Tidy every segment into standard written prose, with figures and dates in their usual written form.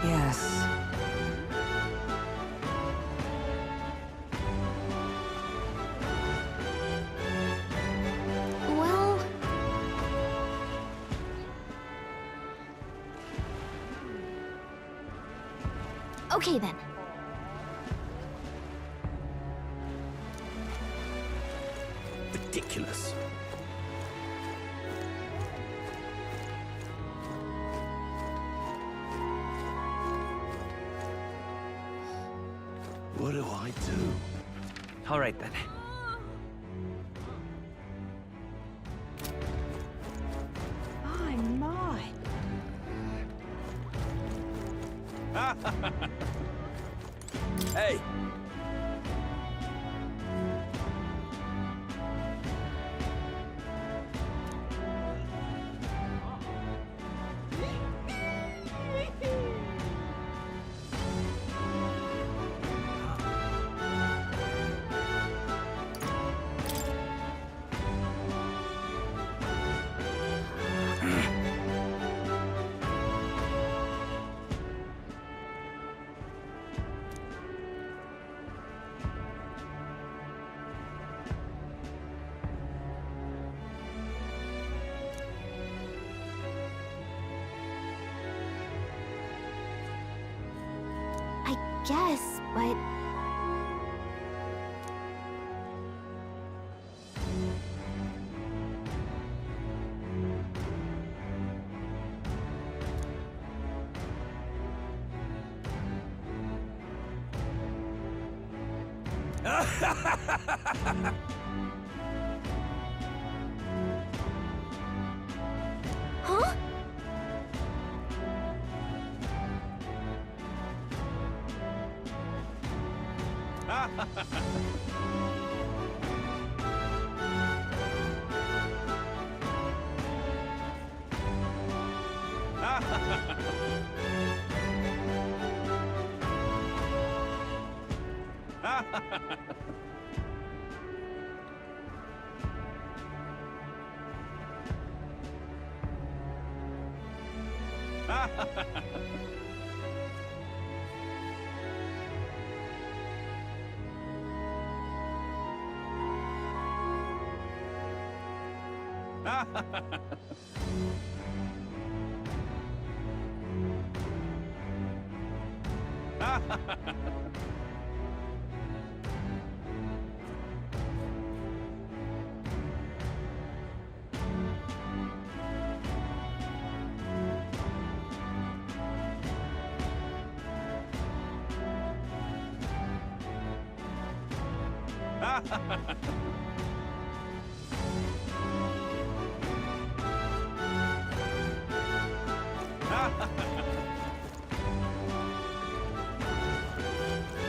Yes. Well... Okay then. Ridiculous. What do I do? All right then. My, my. Hey! I guess, but... Huh?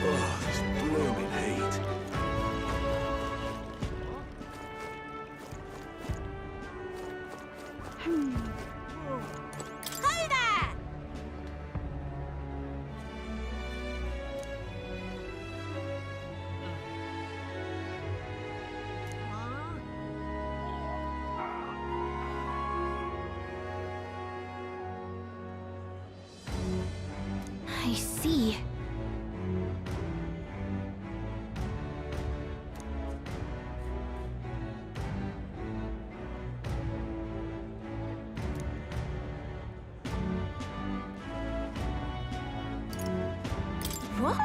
Oh, this blooming heat. Hi there! I see. What?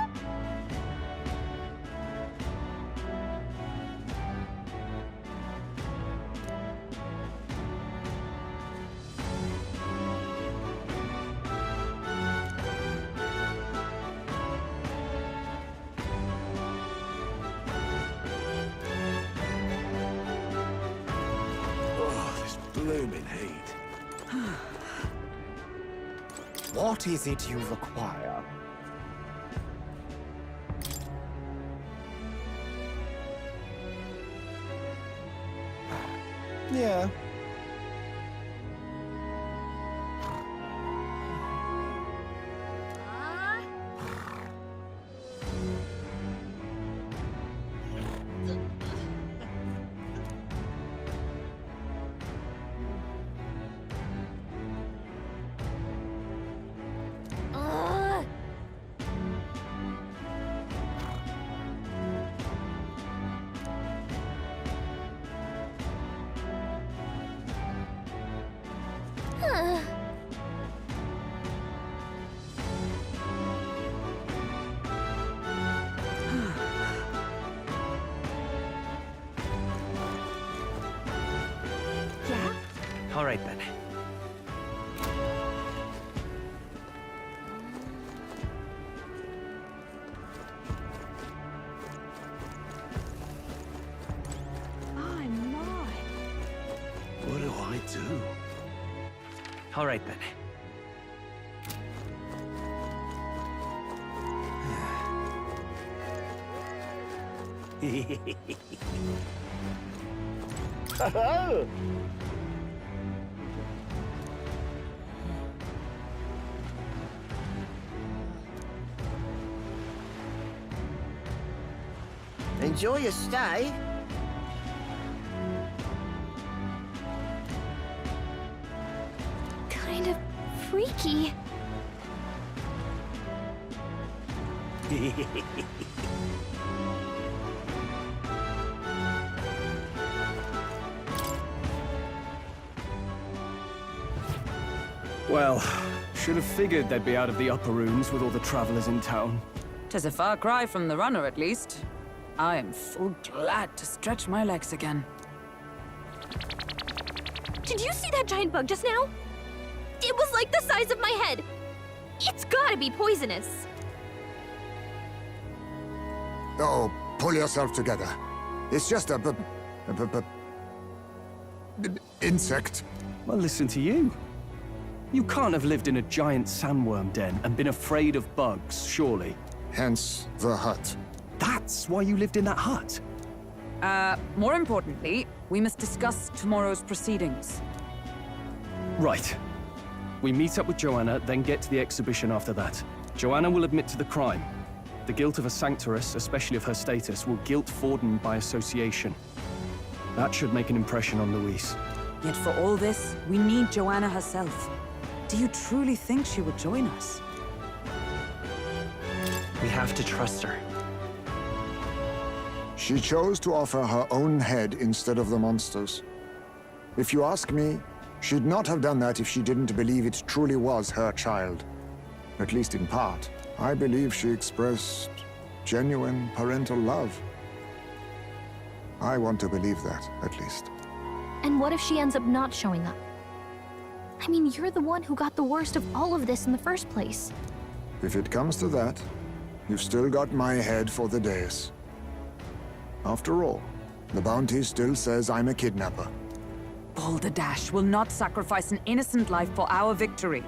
Oh, this blooming heat. What is it you require? Yeah. All right then. My, my. What do I do? All right then. Enjoy your stay. Kind of freaky. Well, should have figured they'd be out of the upper rooms with all the travelers in town. 'Tis a far cry from the runner, at least. I am full glad to stretch my legs again. Did you see that giant bug just now? It was like the size of my head. It's gotta be poisonous. Oh, pull yourself together. It's just a insect. Well, listen to you. You can't have lived in a giant sandworm den and been afraid of bugs, surely. Hence the hut. That's why you lived in that hut? More importantly, we must discuss tomorrow's proceedings. Right. We meet up with Joanna, then get to the exhibition after that. Joanna will admit to the crime. The guilt of a sanctoress, especially of her status, will guilt Forden by association. That should make an impression on Louise. Yet for all this, we need Joanna herself. Do you truly think she would join us? We have to trust her. She chose to offer her own head instead of the monster's. If you ask me, she'd not have done that if she didn't believe it truly was her child. At least in part. I believe she expressed genuine parental love. I want to believe that, at least. And what if she ends up not showing up? I mean, you're the one who got the worst of all of this in the first place. If it comes to that, you've still got my head for the dais. After all, the bounty still says I'm a kidnapper. Balderdash will not sacrifice an innocent life for our victory.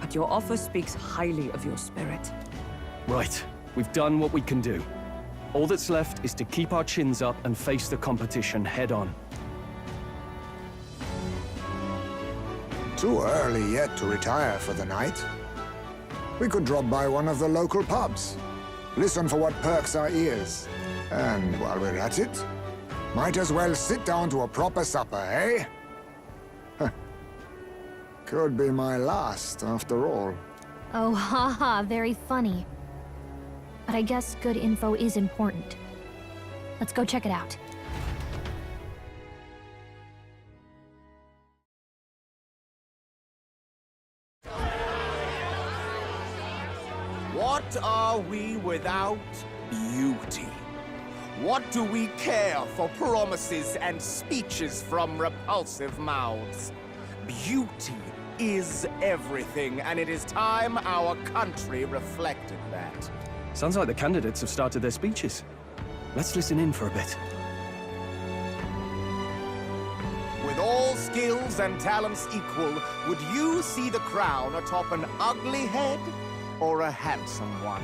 But your offer speaks highly of your spirit. Right. We've done what we can do. All that's left is to keep our chins up and face the competition head on. Too early yet to retire for the night. We could drop by one of the local pubs. Listen for what perks our ears. And while we're at it, might as well sit down to a proper supper, eh? Could be my last, after all. Oh, haha, very funny. But I guess good info is important. Let's go check it out. What are we without beauty? What do we care for promises and speeches from repulsive mouths? Beauty is everything, and it is time our country reflected that. Sounds like the candidates have started their speeches. Let's listen in for a bit. With all skills and talents equal, would you see the crown atop an ugly head or a handsome one?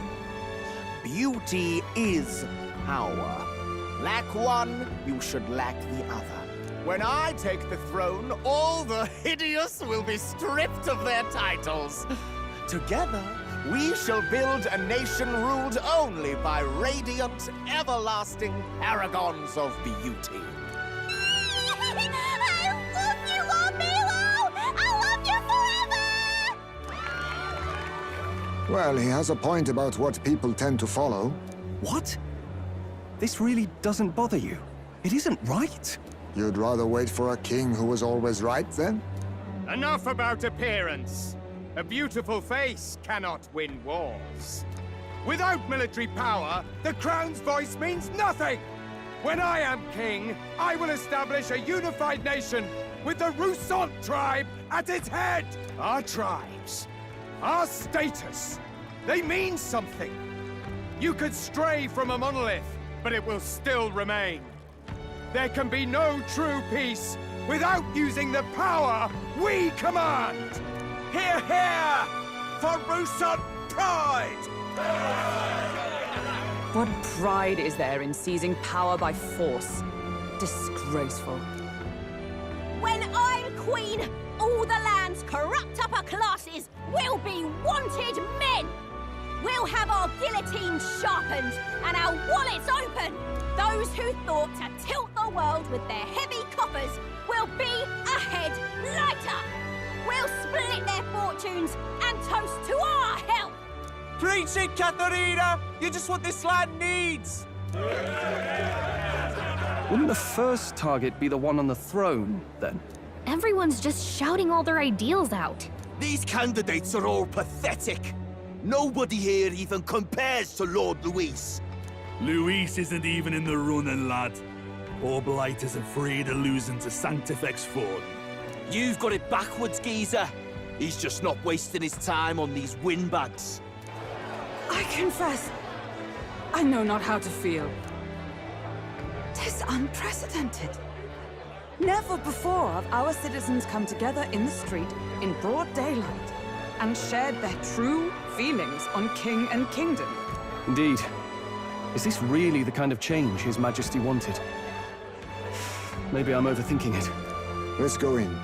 Beauty is power. Lack one, you should lack the other. When I take the throne, all the hideous will be stripped of their titles. Together, we shall build a nation ruled only by radiant, everlasting paragons of beauty. I love you, Lomelo! I love you forever! Well, he has a point about what people tend to follow. What? This really doesn't bother you? It isn't right. You'd rather wait for a king who was always right, then? Enough about appearance. A beautiful face cannot win wars. Without military power, the crown's voice means nothing! When I am king, I will establish a unified nation with the ReFantazio tribe at its head! Our tribes, our status, they mean something. You could stray from a monolith, but it will still remain. There can be no true peace without using the power we command! Hear, hear! For ReFantazio pride! What pride is there in seizing power by force? Disgraceful. When I'm queen, all the land's corrupt upper classes will be wanted men! We'll have our guillotines sharpened and our wallets open! Those who thought to tilt the world with their heavy coffers will be a head lighter! We'll split their fortunes and toast to our health! Preach it, Katharina! You're just what this land needs! Wouldn't the first target be the one on the throne, then? Everyone's just shouting all their ideals out. These candidates are all pathetic. Nobody here even compares to Lord Luis. Luis isn't even in the running, lad. Poor Blight is afraid of losing to Sanctifex Ford. You've got it backwards, geezer. He's just not wasting his time on these windbags. I confess, I know not how to feel. 'Tis unprecedented. Never before have our citizens come together in the street in broad daylight and shared their true feelings on king and kingdom. Indeed. Is this really the kind of change His Majesty wanted? Maybe I'm overthinking it. Let's go in.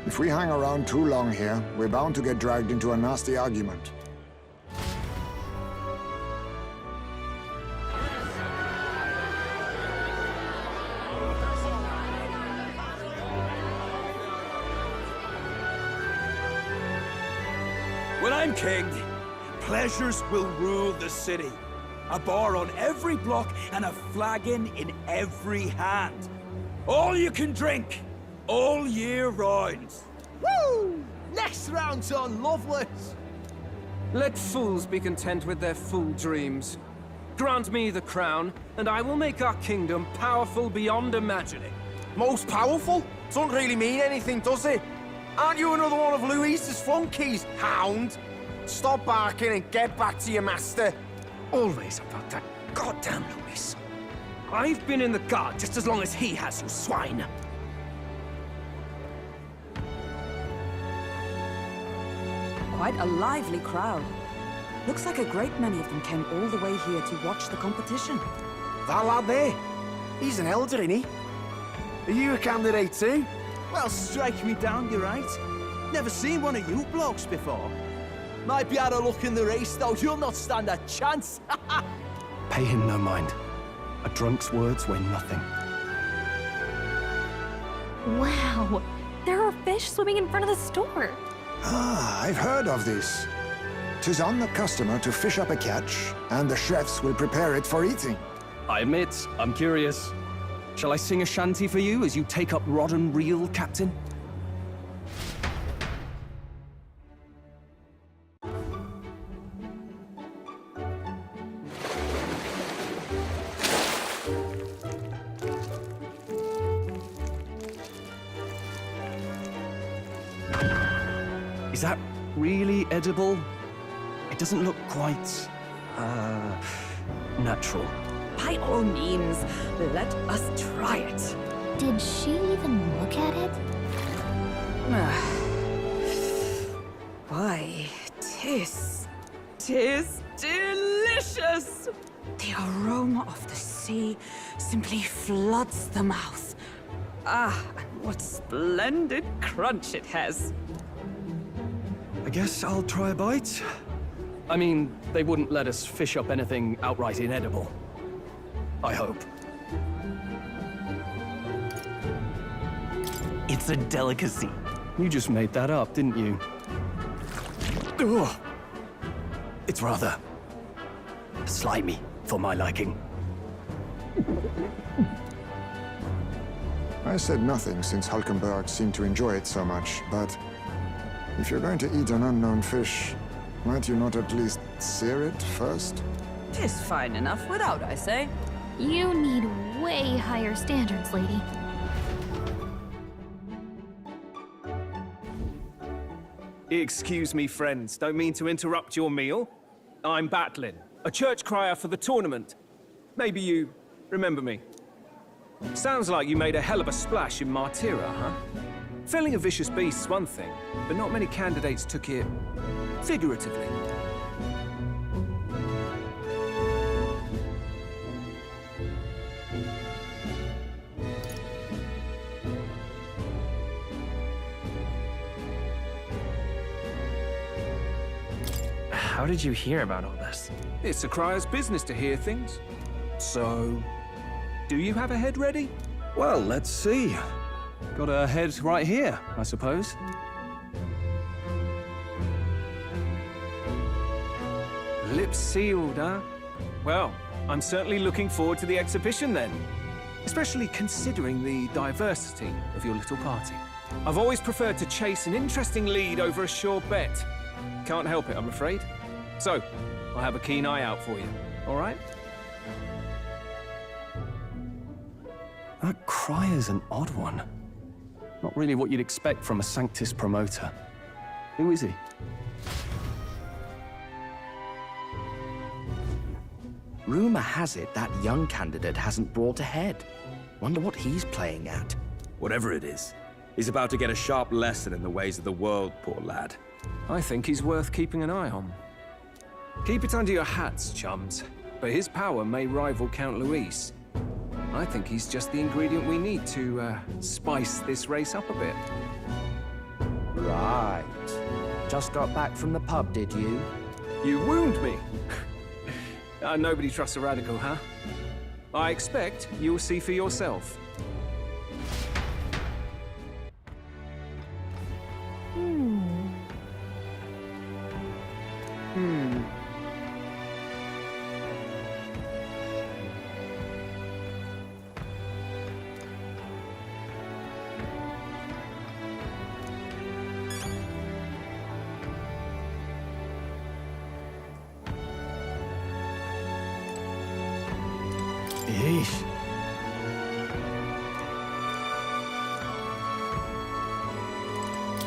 If we hang around too long here, we're bound to get dragged into a nasty argument. When I'm king, pleasures will rule the city. A bar on every block and a flagon in every hand. All you can drink, all year round. Woo! Next round's on Loveless! Let fools be content with their fool dreams. Grant me the crown, and I will make our kingdom powerful beyond imagining. Most powerful? Doesn't really mean anything, does it? Aren't you another one of Luis's flunkies, hound? Stop barking and get back to your master. Always about that goddamn Luis. I've been in the guard just as long as he has, you swine. Quite a lively crowd. Looks like a great many of them came all the way here to watch the competition. That lad there, he's an elder, isn't he? Are you a candidate too? Well, strike me down, you're right. Never seen one of you blokes before. Might be out of luck in the race, though. You'll not stand a chance. Pay him no mind. A drunk's words weigh nothing. Wow, there are fish swimming in front of the store. Ah, I've heard of this. 'Tis on the customer to fish up a catch, and the chefs will prepare it for eating. I admit, I'm curious. Shall I sing a shanty for you as you take up rod and reel, Captain? Is that really edible? It doesn't look quite, natural. By all means, let us try it. Did she even look at it? Why, tis delicious! The aroma of the sea simply floods the mouth. Ah, and what splendid crunch it has. I guess I'll try a bite. I mean, they wouldn't let us fish up anything outright inedible. I hope. It's a delicacy. You just made that up, didn't you? Ugh. It's rather slimy for my liking. I said nothing since Hulkenberg seemed to enjoy it so much, but if you're going to eat an unknown fish, might you not at least sear it first? 'Tis fine enough without, I say. You need way higher standards, lady. Excuse me, friends. Don't mean to interrupt your meal. I'm Batlin, a church crier for the tournament. Maybe you remember me. Sounds like you made a hell of a splash in Martyra, huh? Felling a vicious beast's one thing, but not many candidates took it figuratively. How did you hear about all this? It's a crier's business to hear things. So, do you have a head ready? Well, let's see. Got a head right here, I suppose. Lips sealed, huh? Well, I'm certainly looking forward to the exhibition then. Especially considering the diversity of your little party. I've always preferred to chase an interesting lead over a sure bet. Can't help it, I'm afraid. So, I'll have a keen eye out for you, all right? That crier's an odd one. Not really what you'd expect from a Sanctus promoter. Who is he? Rumor has it that young candidate hasn't brought ahead. Wonder what he's playing at. Whatever it is, he's about to get a sharp lesson in the ways of the world, poor lad. I think he's worth keeping an eye on. Keep it under your hats, chums. But his power may rival Count Luis. I think he's just the ingredient we need to, spice this race up a bit. Right. Just got back from the pub, did you? You wound me! Nobody trusts a radical, huh? I expect you'll see for yourself. Yeesh.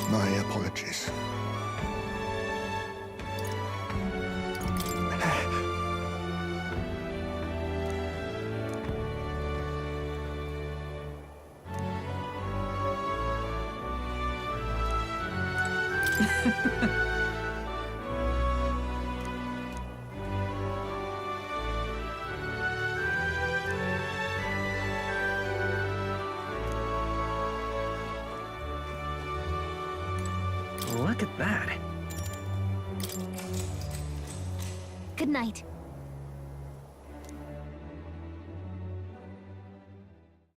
My apologies. Look at that. Good night.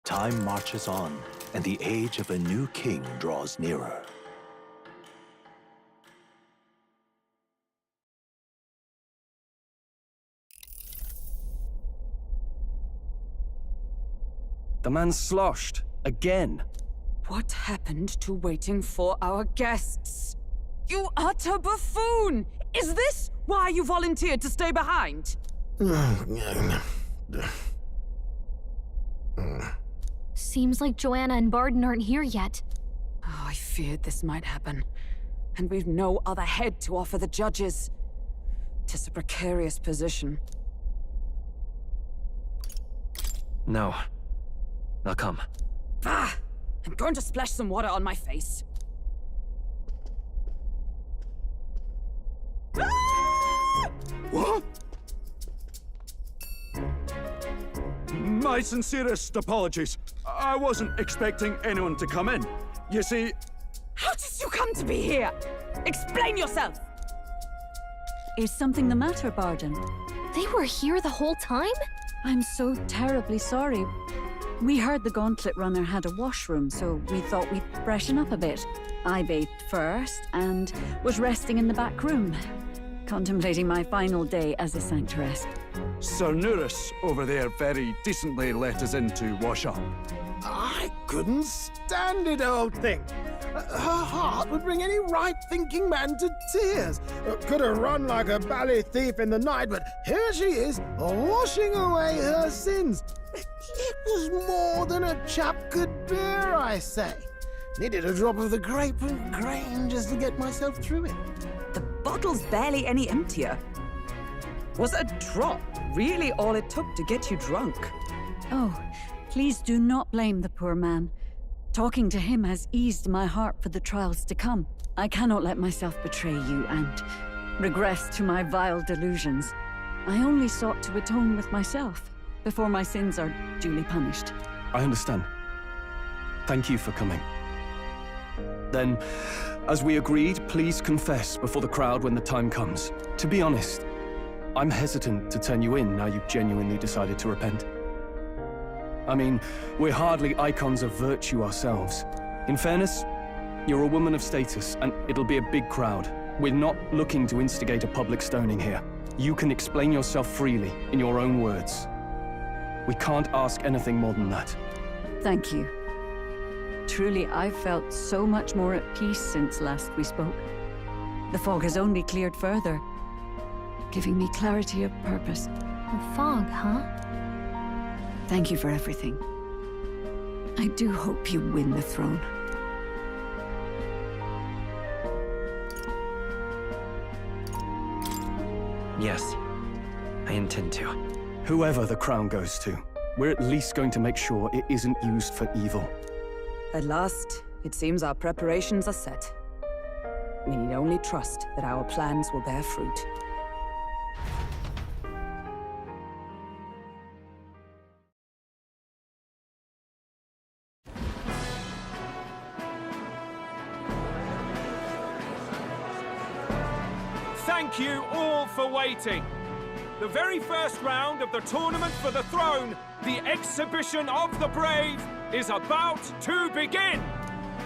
Time marches on, and the age of a new king draws nearer. The man's sloshed. Again. What happened to waiting for our guests? You utter buffoon! Is this why you volunteered to stay behind? Seems like Joanna and Barden aren't here yet. Oh, I feared this might happen. And we've no other head to offer the judges. 'Tis a precarious position. No. I'll come. Ah! I'm going to splash some water on my face. What? My sincerest apologies. I wasn't expecting anyone to come in. You see... How did you come to be here? Explain yourself! Is something the matter, Barden? They were here the whole time? I'm so terribly sorry. We heard the Gauntlet Runner had a washroom, so we thought we'd freshen up a bit. I bathed first and was resting in the back room, contemplating my final day as a sanctuaress. Sir Nuris over there very decently let us in to wash up. I couldn't stand it, old thing. Her heart would bring any right-thinking man to tears. Could have run like a bally thief in the night, but here she is, washing away her sins. It was more than a chap could bear, I say. Needed a drop of the grape and grain just to get myself through it. The bottle's barely any emptier. Was a drop really all it took to get you drunk? Oh, please do not blame the poor man. Talking to him has eased my heart for the trials to come. I cannot let myself betray you and regress to my vile delusions. I only sought to atone with myself before my sins are duly punished. I understand. Thank you for coming. Then, as we agreed, please confess before the crowd when the time comes. To be honest, I'm hesitant to turn you in now you've genuinely decided to repent. I mean, we're hardly icons of virtue ourselves. In fairness, you're a woman of status, and it'll be a big crowd. We're not looking to instigate a public stoning here. You can explain yourself freely, in your own words. We can't ask anything more than that. Thank you. Truly, I've felt so much more at peace since last we spoke. The fog has only cleared further, giving me clarity of purpose. The fog, huh? Thank you for everything. I do hope you win the throne. Yes, I intend to. Whoever the crown goes to, we're at least going to make sure it isn't used for evil. At last, it seems our preparations are set. We need only trust that our plans will bear fruit. Thank you all for waiting. The very first round of the tournament for the throne, the exhibition of the brave, is about to begin.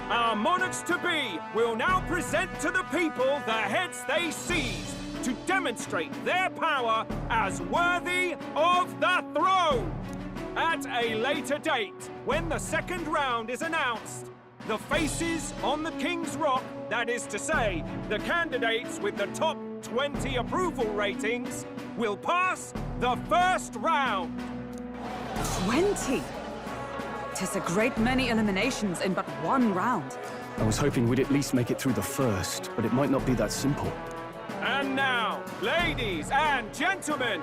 Our monarchs-to-be will now present to the people the heads they seized to demonstrate their power as worthy of the throne. At a later date, when the second round is announced, the faces on the King's Rock, that is to say, the candidates with the top 20 approval ratings, will pass the first round. 20? 'Tis a great many eliminations in but one round. I was hoping we'd at least make it through the first, but it might not be that simple. And now, ladies and gentlemen,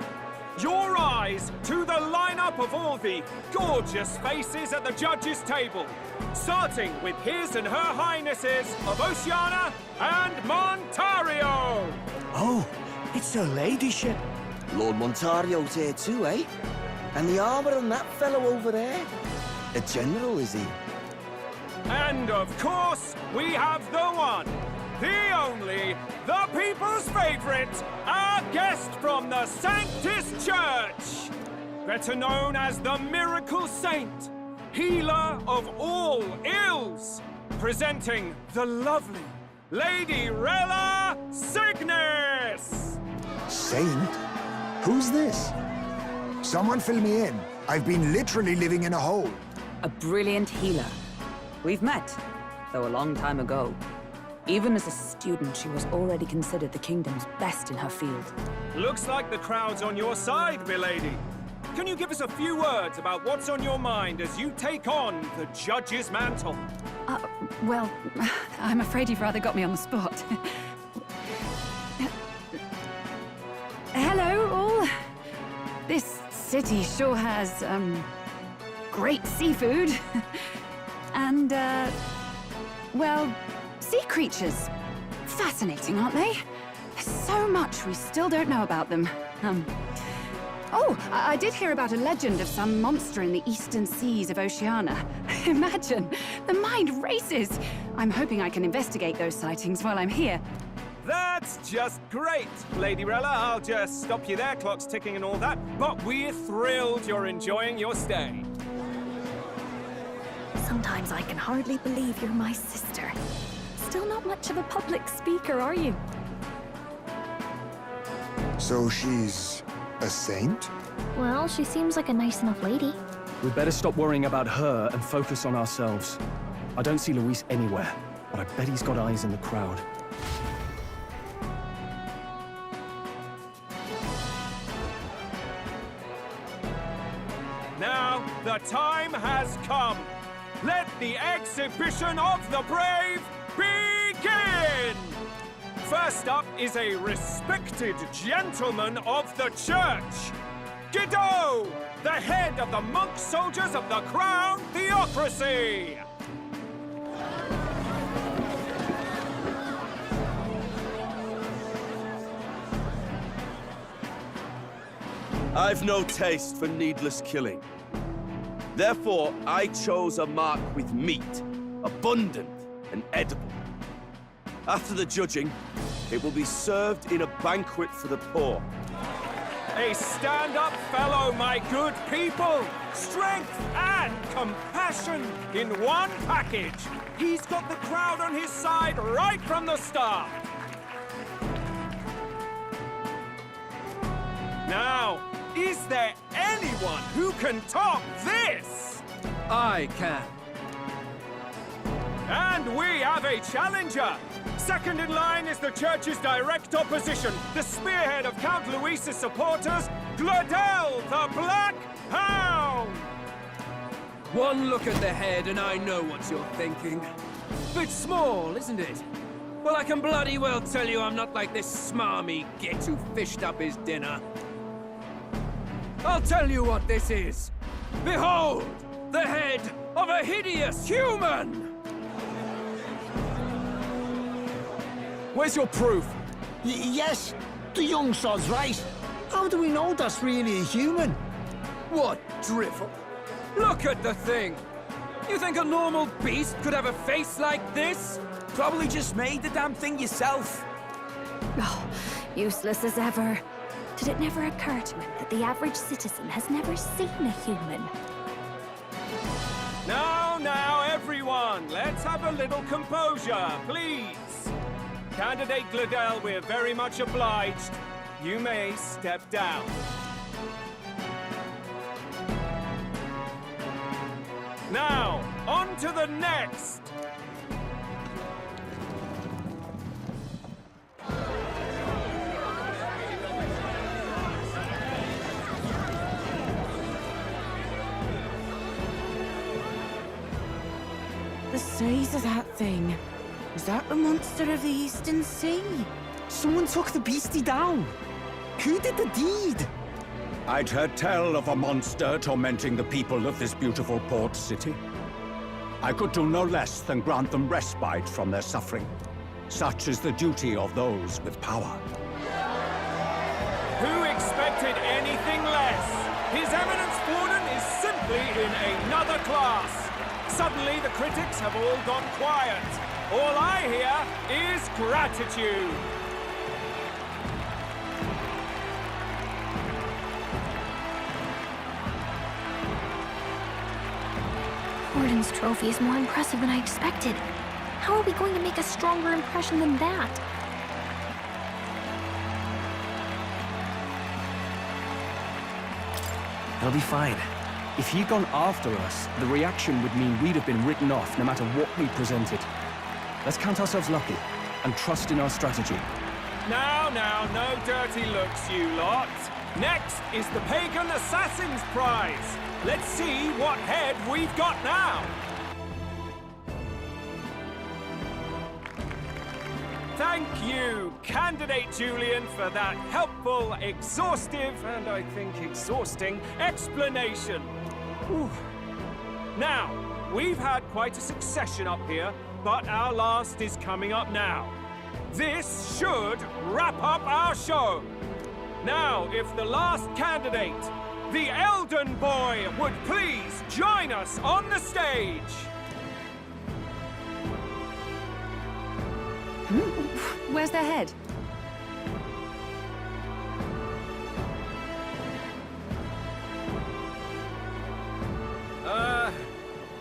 your eyes to the lineup of all the gorgeous faces at the judges' table, starting with His and Her Highnesses of Oceania and Montario. Oh, it's her ladyship. Lord Montario's here too, eh? And the armor on that fellow over there? A general, is he? And of course, we have the one, the only, the people's favorite, our guest from the Sanctus Church, better known as the Miracle Saint, healer of all ills, presenting the lovely Lady Rella Cygnus! Saint? Who's this? Someone fill me in. I've been literally living in a hole. A brilliant healer. We've met, though a long time ago. Even as a student, she was already considered the kingdom's best in her field. Looks like the crowd's on your side, milady. Can you give us a few words about what's on your mind as you take on the judge's mantle? Well, I'm afraid you've rather got me on the spot. Hello, all. This city sure has, great seafood. And, well, sea creatures. Fascinating, aren't they? There's so much we still don't know about them. Oh, I did hear about a legend of some monster in the eastern seas of Oceania. Imagine, the mind races. I'm hoping I can investigate those sightings while I'm here. That's just great, Lady Rella. I'll just stop you there, clock's ticking and all that. But we're thrilled you're enjoying your stay. Sometimes I can hardly believe you're my sister. Still not much of a public speaker, are you? So she's a saint? Well, she seems like a nice enough lady. We'd better stop worrying about her and focus on ourselves. I don't see Luis anywhere. but I bet he's got eyes in the crowd. Now, the time has come. Let the exhibition of the brave begin! First up is a respected gentleman of the church. Godot, the head of the monk soldiers of the Crown Theocracy! I've no taste for needless killing. Therefore, I chose a mark with meat, abundant and edible. After the judging, it will be served in a banquet for the poor. A stand-up fellow, my good people! Strength and compassion in one package! He's got the crowd on his side right from the start! Now, is there anyone who can top this? I can. And we have a challenger! Second in line is the church's direct opposition, the spearhead of Count Luis's supporters, Gladel the Black Hound! One look at the head and I know what you're thinking. Bit small, isn't it? Well, I can bloody well tell you I'm not like this smarmy git who fished up his dinner. I'll tell you what this is. Behold, the head of a hideous human! Where's your proof? Yes, the young sod's right. How do we know that's really a human? What drivel? Look at the thing! You think a normal beast could have a face like this? Probably just made the damn thing yourself. Oh, useless as ever. Did it never occur to him that the average citizen has never seen a human? Now, everyone, let's have a little composure, please. Candidate Gladel, we're very much obliged. You may step down. Now, on to the next! The size of that thing. Is that the monster of the Eastern Sea? Someone took the beastie down. Who did the deed? I'd heard tell of a monster tormenting the people of this beautiful port city. I could do no less than grant them respite from their suffering. Such is the duty of those with power. Who expected anything less? His Eminence Borden is simply in another class. Suddenly the critics have all gone quiet. All I hear is gratitude. Borden's trophy is more impressive than I expected. How are we going to make a stronger impression than that? It'll be fine. If he'd gone after us, the reaction would mean we'd have been written off no matter what we presented. Let's count ourselves lucky and trust in our strategy. Now, no dirty looks, you lot. Next is the Pagan Assassin's Prize. Let's see what head we've got now. Thank you, Candidate Julian, for that helpful, exhaustive, and I think exhausting explanation. Ooh. Now, we've had quite a succession up here, but our last is coming up now. This should wrap up our show. Now, if the last candidate, the Elden Boy, would please join us on the stage. Where's the head?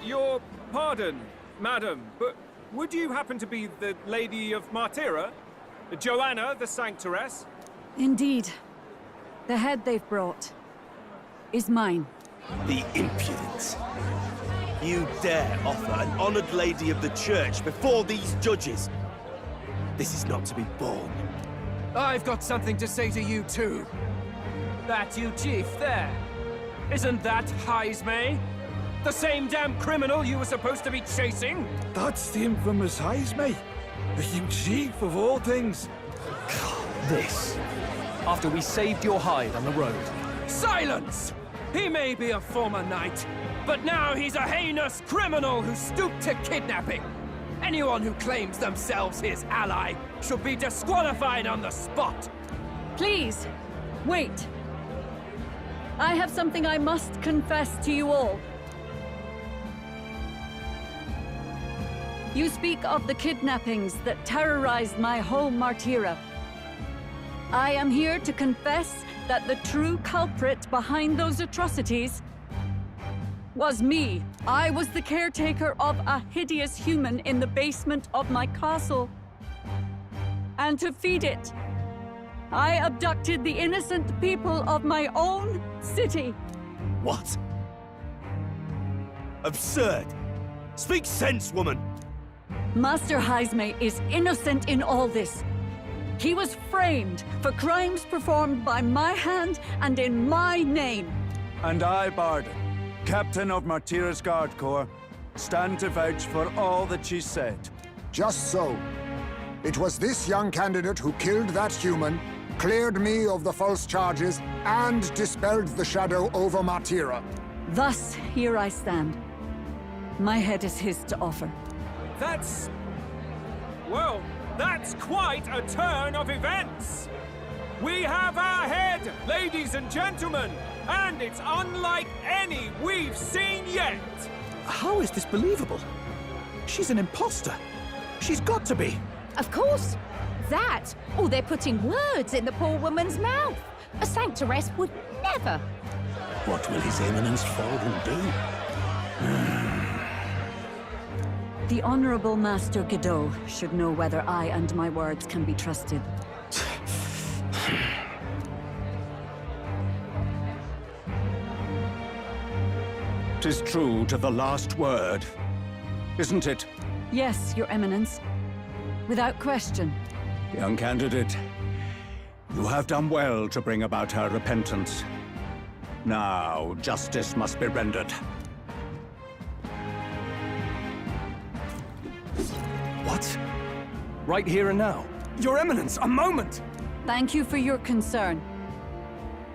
Your pardon, madam, but would you happen to be the Lady of Martyra? Joanna, the Sanctoress? Indeed. The head they've brought is mine. The impudence. You dare offer an honored lady of the church before these judges? This is not to be borne. I've got something to say to you, too. That you chief there. Isn't that Heismay? The same damn criminal you were supposed to be chasing? That's the infamous Heismay. The huge chief of all things. This. After we saved your hide on the road. Silence! He may be a former knight, but now he's a heinous criminal who stooped to kidnapping. Anyone who claims themselves his ally should be disqualified on the spot. Please, wait. I have something I must confess to you all. You speak of the kidnappings that terrorized my home, Martira. I am here to confess that the true culprit behind those atrocities was me. I was the caretaker of a hideous human in the basement of my castle. And to feed it, I abducted the innocent people of my own city. What? Absurd! Speak sense, woman! Master Heismay is innocent in all this. He was framed for crimes performed by my hand and in my name. And I, Barden, Captain of Martira's Guard Corps, stand to vouch for all that she said. Just so. It was this young candidate who killed that human, cleared me of the false charges, and dispelled the shadow over Martira. Thus, here I stand. My head is his to offer. That's... well, that's quite a turn of events! We have our head, ladies and gentlemen, and it's unlike any we've seen yet! How is this believable? She's an imposter. She's got to be. Of course. That, or they're putting words in the poor woman's mouth. A sanctoress would never. What will His Eminence Forden do? The Honorable Master Godot should know whether I and my words can be trusted. 'Tis true to the last word, isn't it? Yes, Your Eminence. Without question. Young candidate, you have done well to bring about her repentance. Now, justice must be rendered. What? Right here and now? Your Eminence, a moment! Thank you for your concern.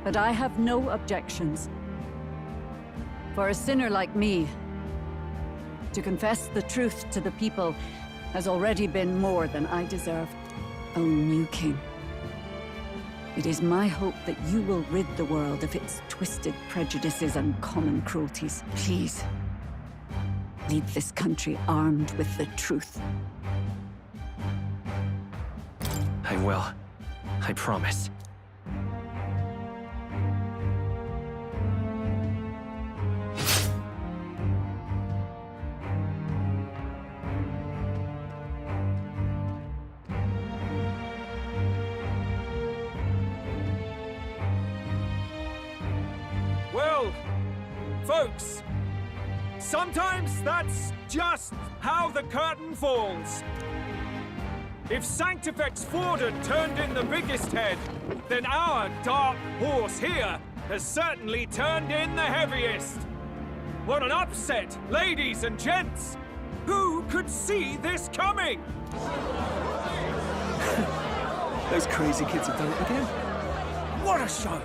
But I have no objections. For a sinner like me, to confess the truth to the people has already been more than I deserve. O new king, it is my hope that you will rid the world of its twisted prejudices and common cruelties. Please, lead this country armed with the truth. I will. I promise. Well, folks, sometimes that's just how the curtain falls. If Sanctifex Forden turned in the biggest head, then our dark horse here has certainly turned in the heaviest. What an upset, ladies and gents! Who could see this coming? Those crazy kids have done it again. What a show!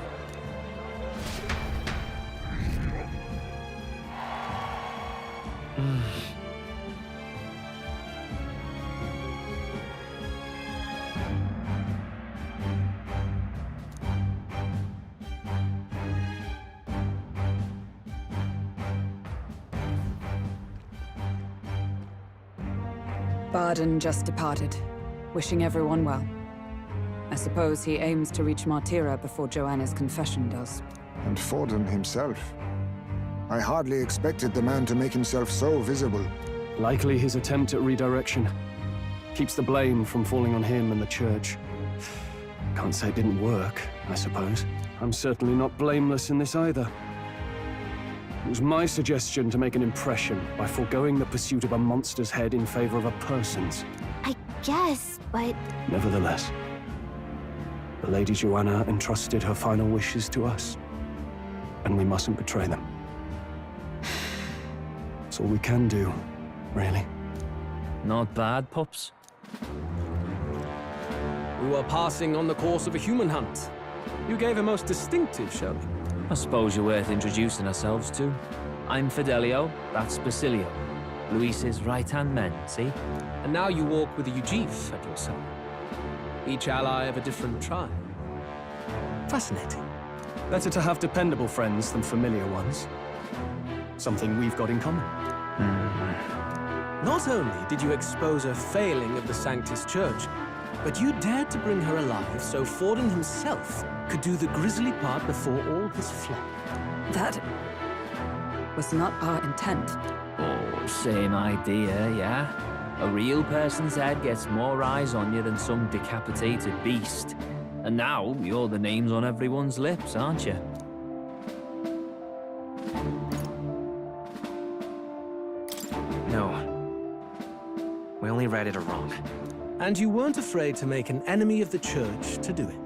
Barden just departed, wishing everyone well. I suppose he aims to reach Martira before Joanna's confession does. And Forden himself. I hardly expected the man to make himself so visible. Likely his attempt at redirection. Keeps the blame from falling on him and the church. Can't say it didn't work, I suppose. I'm certainly not blameless in this either. It was my suggestion to make an impression by foregoing the pursuit of a monster's head in favor of a person's. I guess, but... Nevertheless, the Lady Joanna entrusted her final wishes to us, and we mustn't betray them. That's all we can do, really. Not bad, pups. We were passing on the course of a human hunt. You gave a most distinctive showing. I suppose you're worth introducing ourselves to. I'm Fidelio, that's Basilio. Luis's right-hand men, see? And now you walk with a Ujif at your side. Each ally of a different tribe. Fascinating. Better to have dependable friends than familiar ones. Something we've got in common. Not only did you expose a failing of the Sanctus Church, but you dared to bring her alive so Forden himself could do the grisly part before all his flock. That was not our intent. Oh, same idea, yeah? A real person's head gets more eyes on you than some decapitated beast. And now, you're the names on everyone's lips, aren't you? No. We only read it wrong. And you weren't afraid to make an enemy of the Church to do it.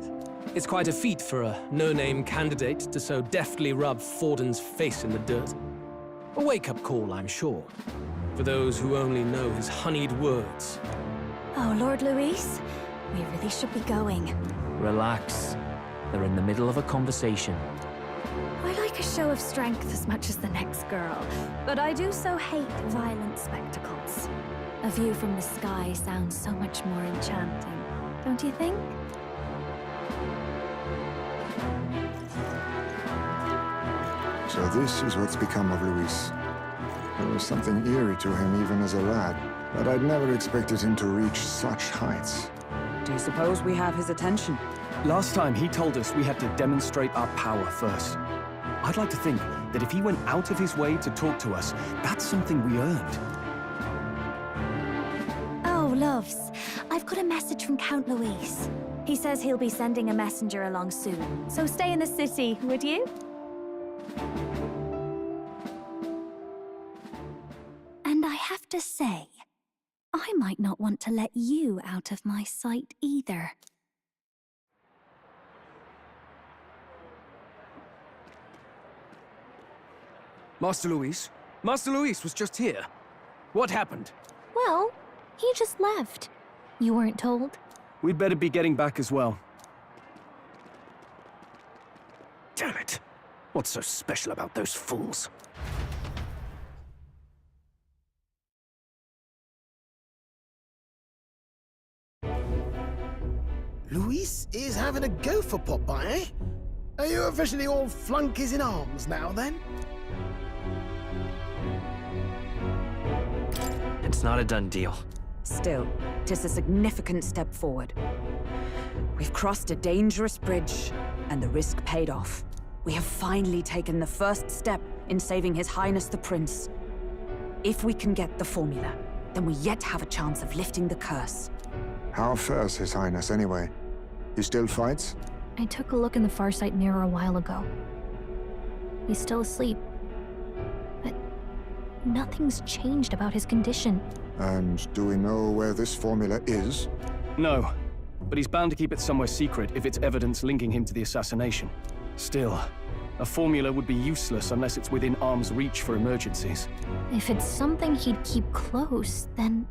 It's quite a feat for a no-name candidate to so deftly rub Forden's face in the dirt. A wake-up call, I'm sure, for those who only know his honeyed words. Oh, Lord Luis, we really should be going. Relax. They're in the middle of a conversation. I like a show of strength as much as the next girl, but I do so hate violent spectacles. A view from the sky sounds so much more enchanting, don't you think? So this is what's become of Luis. There was something eerie to him even as a lad, but I'd never expected him to reach such heights. Do you suppose we have his attention? Last time he told us we had to demonstrate our power first. I'd like to think that if he went out of his way to talk to us, that's something we earned. Oh, loves, I've got a message from Count Luis. He says he'll be sending a messenger along soon, so stay in the city, would you? And I have to say, I might not want to let you out of my sight either. Master Luis? Master Luis was just here. What happened? Well, he just left. You weren't told? We'd better be getting back as well. Damn it. What's so special about those fools? Luis is having a go for Popeye, eh? Are you officially all flunkies in arms now, then? It's not a done deal. Still, 'tis a significant step forward. We've crossed a dangerous bridge, and the risk paid off. We have finally taken the first step in saving His Highness the Prince. If we can get the formula, then we yet have a chance of lifting the curse. How fares His Highness, anyway? He still fights? I took a look in the Farsight mirror a while ago. He's still asleep. But nothing's changed about his condition. And do we know where this formula is? No, but he's bound to keep it somewhere secret if it's evidence linking him to the assassination. Still, a formula would be useless unless it's within arm's reach for emergencies. If it's something he'd keep close, then...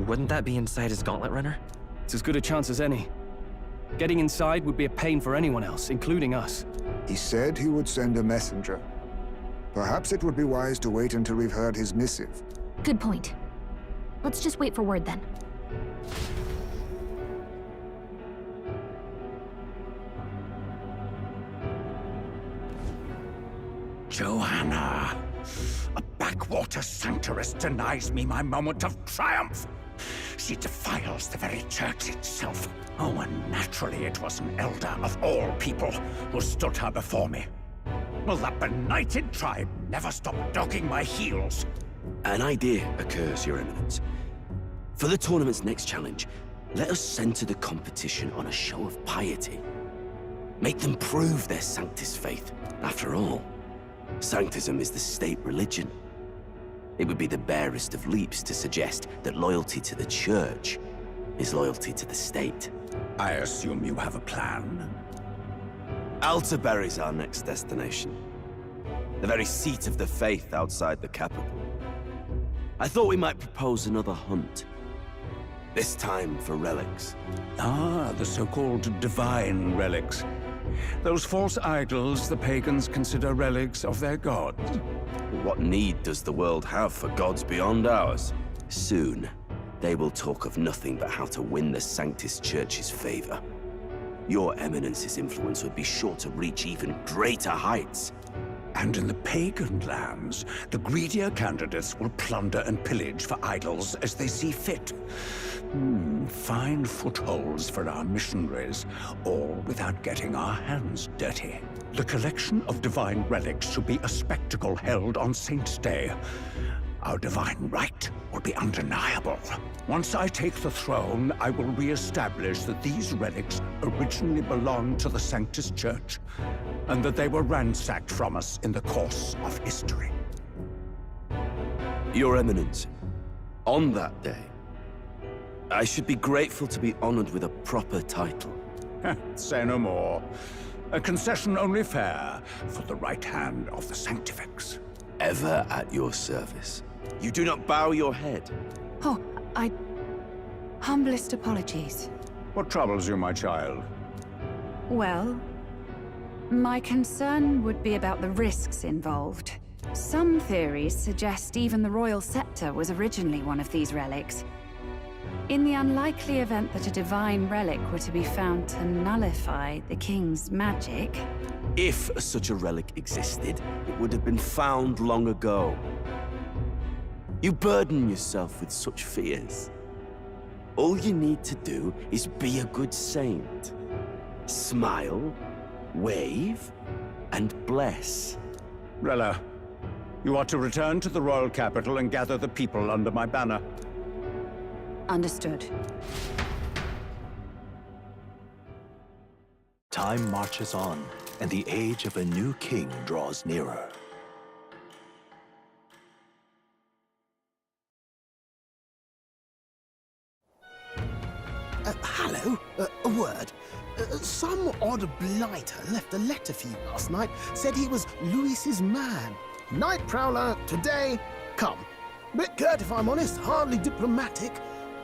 Wouldn't that be inside his gauntlet runner? It's as good a chance as any. Getting inside would be a pain for anyone else, including us. He said he would send a messenger. Perhaps it would be wise to wait until we've heard his missive. Good point. Let's just wait for word then. Joanna! A backwater sanctuarist denies me my moment of triumph! She defiles the very church itself. Oh, and naturally it was an elder of all people who stood her before me. Will that benighted tribe never stop dogging my heels? An idea occurs, Your Eminence. For the tournament's next challenge, Let us center the competition on a show of piety. Make them prove their Sanctus faith. After all, Sanctism is the state religion. It would be the barest of leaps to suggest that loyalty to the Church is loyalty to the state. I assume you have a plan? Altaberry's our next destination. The very seat of the faith outside the capital. I thought we might propose another hunt. This time for relics. Ah, the so-called divine relics. Those false idols the pagans consider relics of their gods. What need does the world have for gods beyond ours? Soon, they will talk of nothing but how to win the Sanctus Church's favor. Your Eminence's influence would be sure to reach even greater heights. And in the pagan lands, the greedier candidates will plunder and pillage for idols as they see fit. Fine footholds for our missionaries, all without getting our hands dirty. The collection of divine relics should be a spectacle held on Saint's Day. Our divine right will be undeniable. Once I take the throne, I will re-establish that these relics originally belonged to the Sanctus Church, and that they were ransacked from us in the course of history. Your Eminence, on that day, I should be grateful to be honored with a proper title. Say no more. A concession only fair for the right hand of the Sanctifex. Ever at your service. You do not bow your head. Oh, humblest apologies. What troubles you, my child? Well, my concern would be about the risks involved. Some theories suggest even the royal scepter was originally one of these relics. In the unlikely event that a divine relic were to be found to nullify the king's magic... If such a relic existed, it would have been found long ago. You burden yourself with such fears. All you need to do is be a good saint. Smile, wave, and bless. Rella, you are to return to the royal capital and gather the people under my banner. Understood. Time marches on, and the age of a new king draws nearer. Hello, a word. Some odd blighter left a letter for you last night. Said he was Luis's man. Night Prowler, today, come. Bit curt if I'm honest, hardly diplomatic.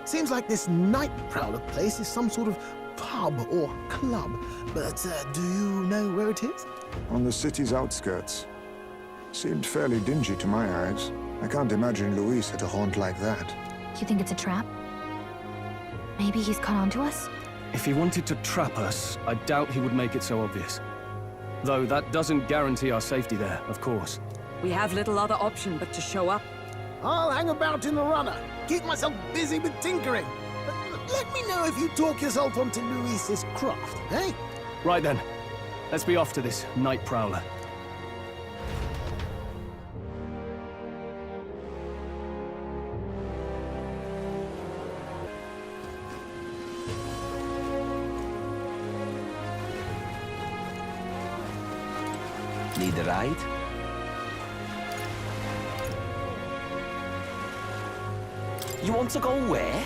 Seems like this Night Prowler place is some sort of pub or club. But do you know where it is? On the city's outskirts. Seemed fairly dingy to my eyes. I can't imagine Luis at a haunt like that. You think it's a trap? Maybe he's caught on to us? If he wanted to trap us, I doubt he would make it so obvious. Though that doesn't guarantee our safety there, of course. We have little other option but to show up. I'll hang about in the runner. Keep myself busy with tinkering. Let me know if you talk yourself onto Luis's craft, eh? Right then. Let's be off to this Night Prowler. Need a ride? You want to go where?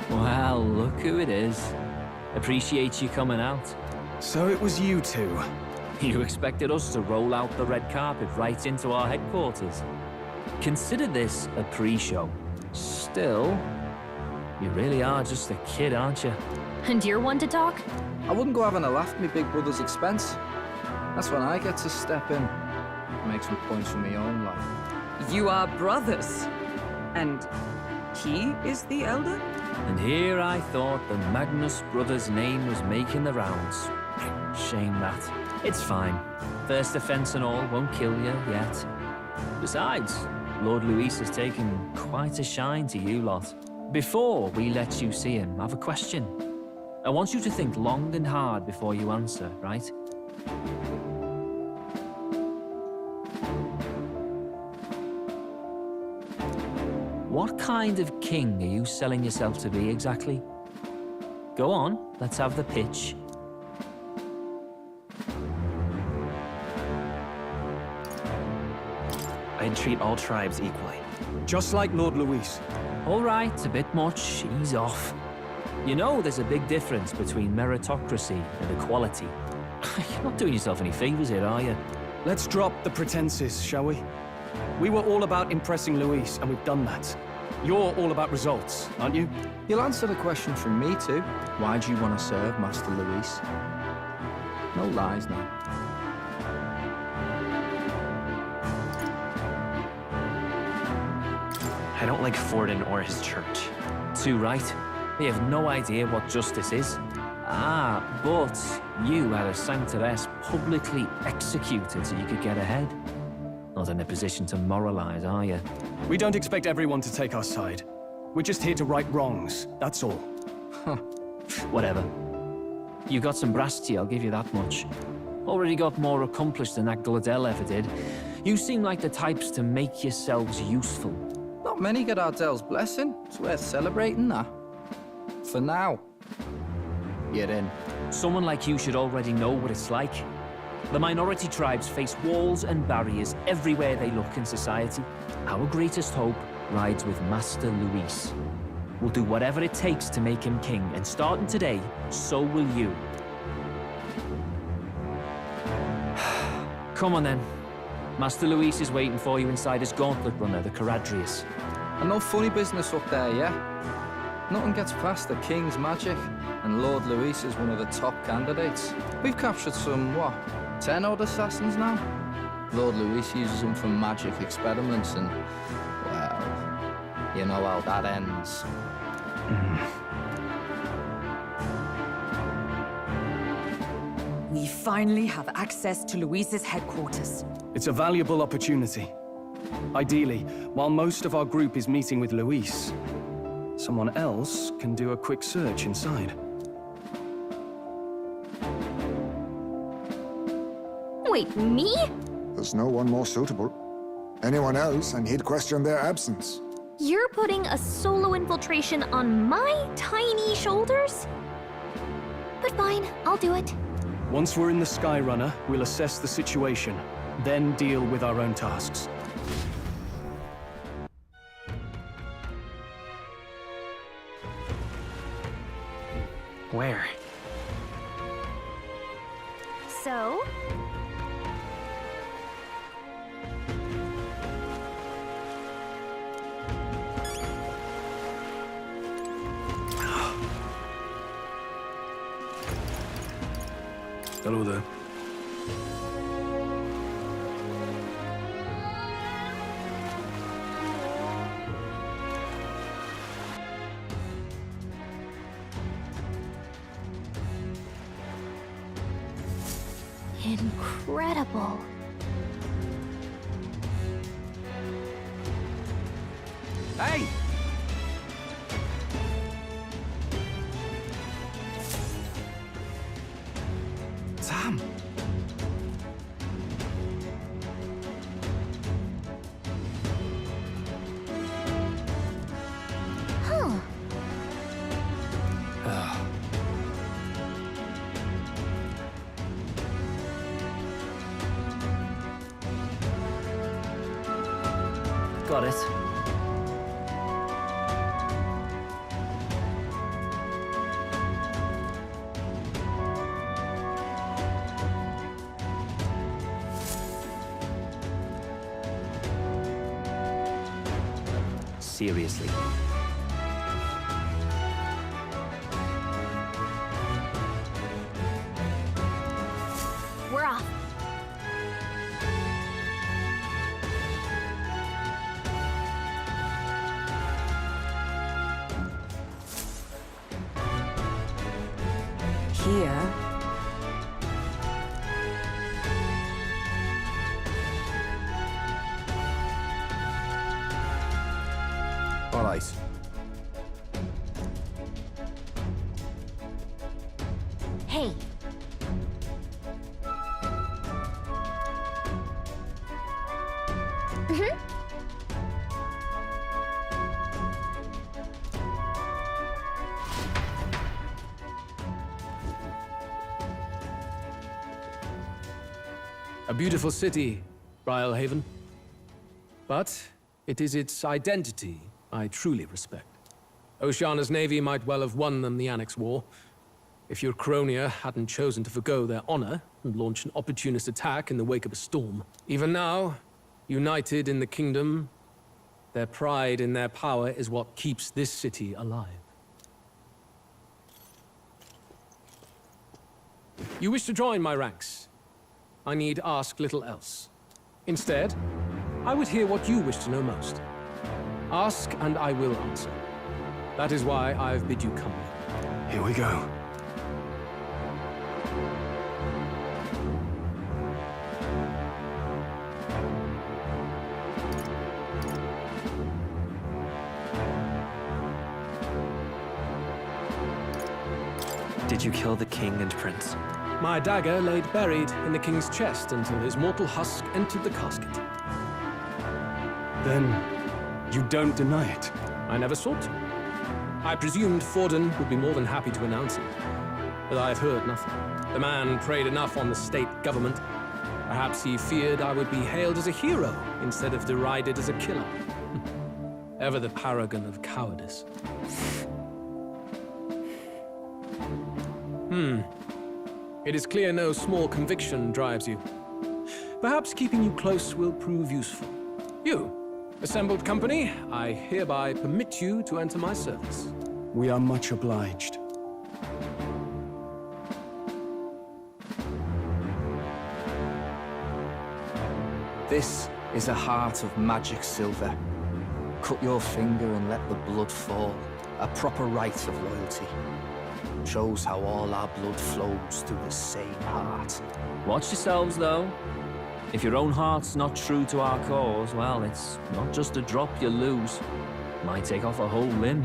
Well, look who it is. Appreciate you coming out. So it was you two. You expected us to roll out the red carpet right into our headquarters. Consider this a pre-show. Still, you really are just a kid, aren't you? And you're one to talk? I wouldn't go having a laugh at me big brother's expense. That's when I get to step in. Make some points for my own life. You are brothers. And he is the elder? And here I thought the Magnus brothers' name was making the rounds. Shame that. It's fine. First offense and all won't kill you yet. Besides, Lord Luis has taken quite a shine to you lot. Before we let you see him, I have a question. I want you to think long and hard before you answer, right? What kind of king are you selling yourself to be exactly? Go on, let's have the pitch. I'd treat all tribes equally. Just like Lord Luis. All right, a bit much, ease off. You know there's a big difference between meritocracy and equality. You're not doing yourself any favors here, are you? Let's drop the pretenses, shall we? We were all about impressing Luis, and we've done that. You're all about results, aren't you? You'll answer the question from me too. Why do you want to serve Master Luis? No lies now. I don't like Forden or his church. Too right. They have no idea what justice is. Ah, but you had a sanctoress publicly executed so you could get ahead. Not in a position to moralize, are you? We don't expect everyone to take our side. We're just here to right wrongs, that's all. Huh. Whatever. You got some brass tea, I'll give you that much. Already got more accomplished than that Gladel ever did. You seem like the types to make yourselves useful. Not many get Ardel's blessing. It's worth celebrating that. For now. You're in. Someone like you should already know what it's like. The minority tribes face walls and barriers everywhere they look in society. Our greatest hope rides with Master Luis. We'll do whatever it takes to make him king, and starting today, so will you. Come on then. Master Luis is waiting for you inside his gauntlet runner, the Caradrius. And no funny business up there, yeah? Nothing gets past the King's magic, and Lord Luis is one of the top candidates. We've captured some, what, 10 odd assassins now? Lord Luis uses them for magic experiments and, well, you know how that ends. We finally have access to Luis's headquarters. It's a valuable opportunity. Ideally, while most of our group is meeting with Luis, someone else can do a quick search inside. Wait, me? There's no one more suitable. Anyone else, and he'd question their absence. You're putting a solo infiltration on my tiny shoulders? But fine, I'll do it. Once we're in the Skyrunner, we'll assess the situation, then deal with our own tasks. Where? So? Hello there. Incredible. Hey! Sam! Huh. Got it. Seriously. We're off. here. All right. Hey. A beautiful city, Brialhaven. But it is its identity I truly respect. Oceana's navy might well have won them the Annex War, if your Cronia hadn't chosen to forgo their honor and launch an opportunist attack in the wake of a storm. Even now, united in the kingdom, their pride in their power is what keeps this city alive. You wish to join my ranks. I need ask little else. Instead, I would hear what you wish to know most. Ask and I will answer. That is why I've bid you come. Here we go. Did you kill the king and prince? My dagger laid buried in the king's chest until his mortal husk entered the casket. Then, you don't deny it? I never sought to. I presumed Forden would be more than happy to announce it, but I've heard nothing. The man preyed enough on the state government. Perhaps he feared I would be hailed as a hero instead of derided as a killer. Ever the paragon of cowardice. It is clear no small conviction drives you. Perhaps keeping you close will prove useful. You, assembled company, I hereby permit you to enter my service. We are much obliged. This is a heart of magic silver. Cut your finger and let the blood fall. A proper rite of loyalty. Shows how all our blood flows through the same heart. Watch yourselves, though. If your own heart's not true to our cause, well, it's not just a drop you lose. Might take off a whole limb.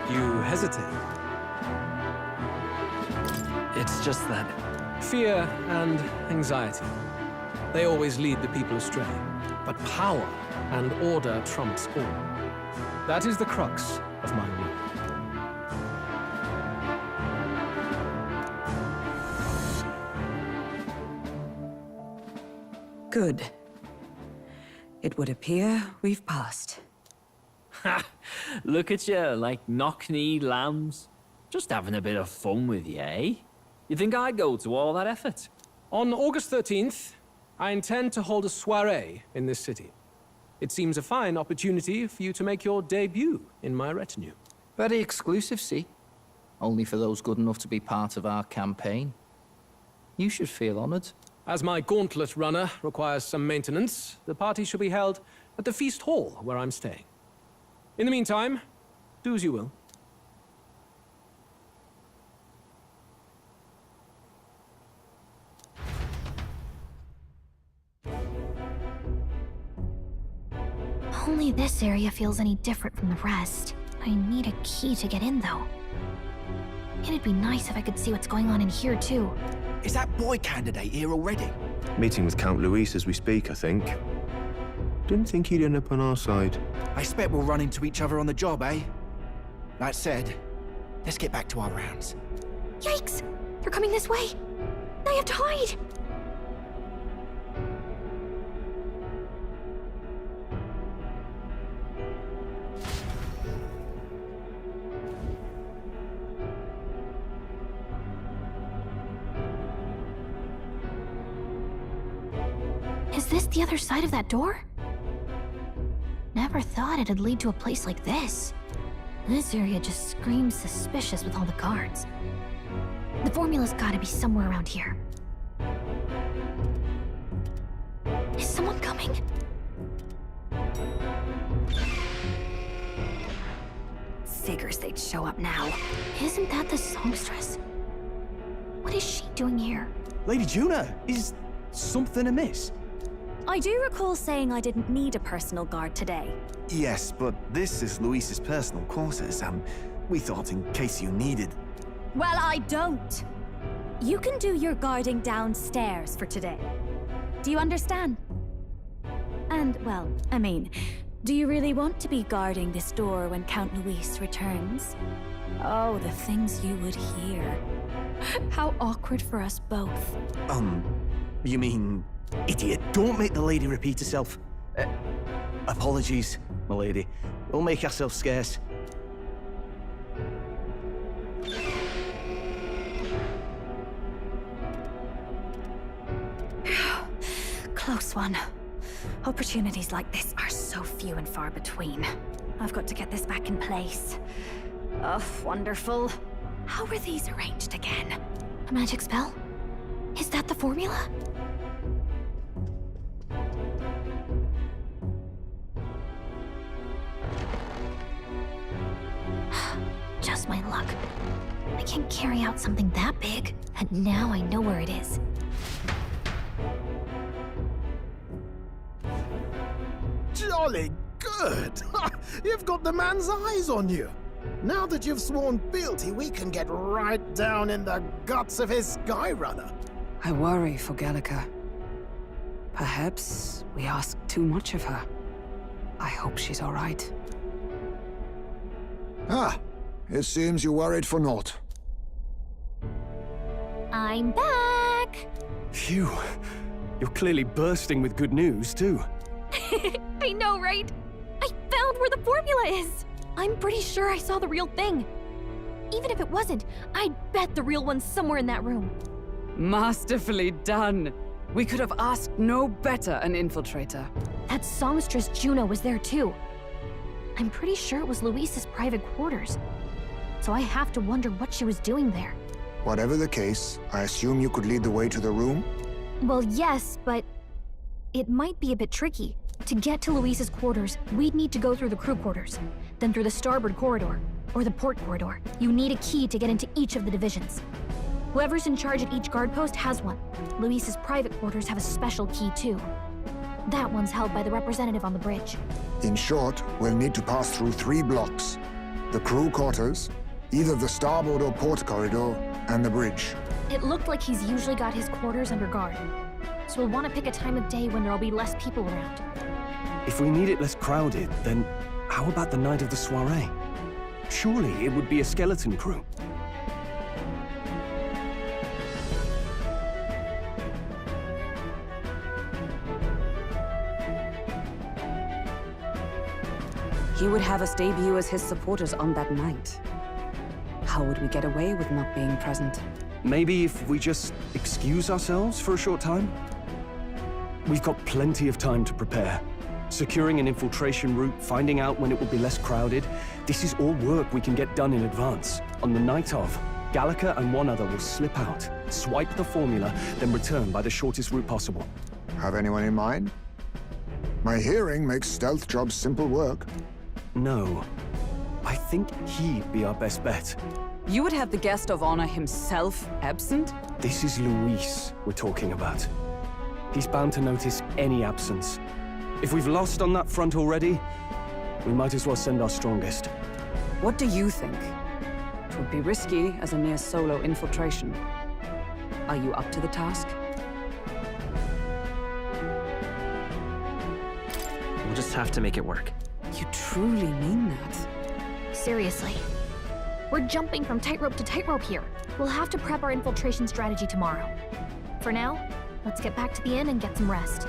You hesitate. It's just that... Fear and anxiety. They always lead the people astray. But power and order trumps all. That is the crux of my work. Good. It would appear we've passed. Ha! Look at you, like knock-kneed lambs. Just having a bit of fun with you, eh? You think I'd go to all that effort? On August 13th, I intend to hold a soiree in this city. It seems a fine opportunity for you to make your debut in my retinue. Very exclusive, see? Only for those good enough to be part of our campaign. You should feel honored. As my gauntlet runner requires some maintenance, the party shall be held at the feast hall where I'm staying. In the meantime, do as you will. Only this area feels any different from the rest. I need a key to get in, though. It'd be nice if I could see what's going on in here, too. Is that boy candidate here already? Meeting with Count Luis as we speak, I think. Didn't think he'd end up on our side. I expect we'll run into each other on the job, eh? That said, let's get back to our rounds. Yikes! They're coming this way! I have to hide! Is this the other side of that door? Never thought it'd lead to a place like this. This area just screams suspicious with all the guards. The formula's gotta be somewhere around here. Is someone coming? Figures they'd show up now. Isn't that the songstress? What is she doing here? Lady Juna, is something amiss? I do recall saying I didn't need a personal guard today. Yes, but this is Luis's personal quarters, and we thought in case you needed... Well, I don't. You can do your guarding downstairs for today. Do you understand? And, well, I mean, do you really want to be guarding this door when Count Luis returns? Oh, the things you would hear. How awkward for us both. You mean... Idiot, don't make the lady repeat herself. Apologies, my lady. We'll make ourselves scarce. Close one. Opportunities like this are so few and far between. I've got to get this back in place. Oh, wonderful. How were these arranged again? A magic spell? Is that the formula? Just my luck. I can't carry out something that big, and now I know where it is. Jolly good! You've got the man's eyes on you. Now that you've sworn fealty, we can get right down in the guts of his Skyrunner. I worry for Gallica. Perhaps we ask too much of her. I hope she's all right. Ah, it seems you worried for naught. I'm back! Phew. You're clearly bursting with good news, too. I know, right? I found where the formula is! I'm pretty sure I saw the real thing. Even if it wasn't, I'd bet the real one's somewhere in that room. Masterfully done. We could have asked no better an infiltrator. That songstress Juno was there too. I'm pretty sure it was Luis's private quarters. So I have to wonder what she was doing there. Whatever the case, I assume you could lead the way to the room? Well, yes, but it might be a bit tricky. To get to Luis's quarters, we'd need to go through the crew quarters, then through the starboard corridor, or the port corridor. You need a key to get into each of the divisions. Whoever's in charge at each guard post has one. Luis's private quarters have a special key too. That one's held by the representative on the bridge. In short, we'll need to pass through 3 blocks. The crew quarters, either the starboard or port corridor, and the bridge. It looked like he's usually got his quarters under guard. So we'll want to pick a time of day when there'll be less people around. If we need it less crowded, then how about the night of the soiree? Surely it would be a skeleton crew. He would have us debut as his supporters on that night. How would we get away with not being present? Maybe if we just excuse ourselves for a short time? We've got plenty of time to prepare. Securing an infiltration route, finding out when it will be less crowded. This is all work we can get done in advance. On the night of, Gallica and one other will slip out, swipe the formula, then return by the shortest route possible. Have anyone in mind? My hearing makes stealth jobs simple work. No. I think he'd be our best bet. You would have the guest of honor himself absent? This is Luis we're talking about. He's bound to notice any absence. If we've lost on that front already, we might as well send our strongest. What do you think? It would be risky as a mere solo infiltration. Are you up to the task? We'll just have to make it work. You truly mean that? Seriously. We're jumping from tightrope to tightrope here. We'll have to prep our infiltration strategy tomorrow. For now, let's get back to the inn and get some rest.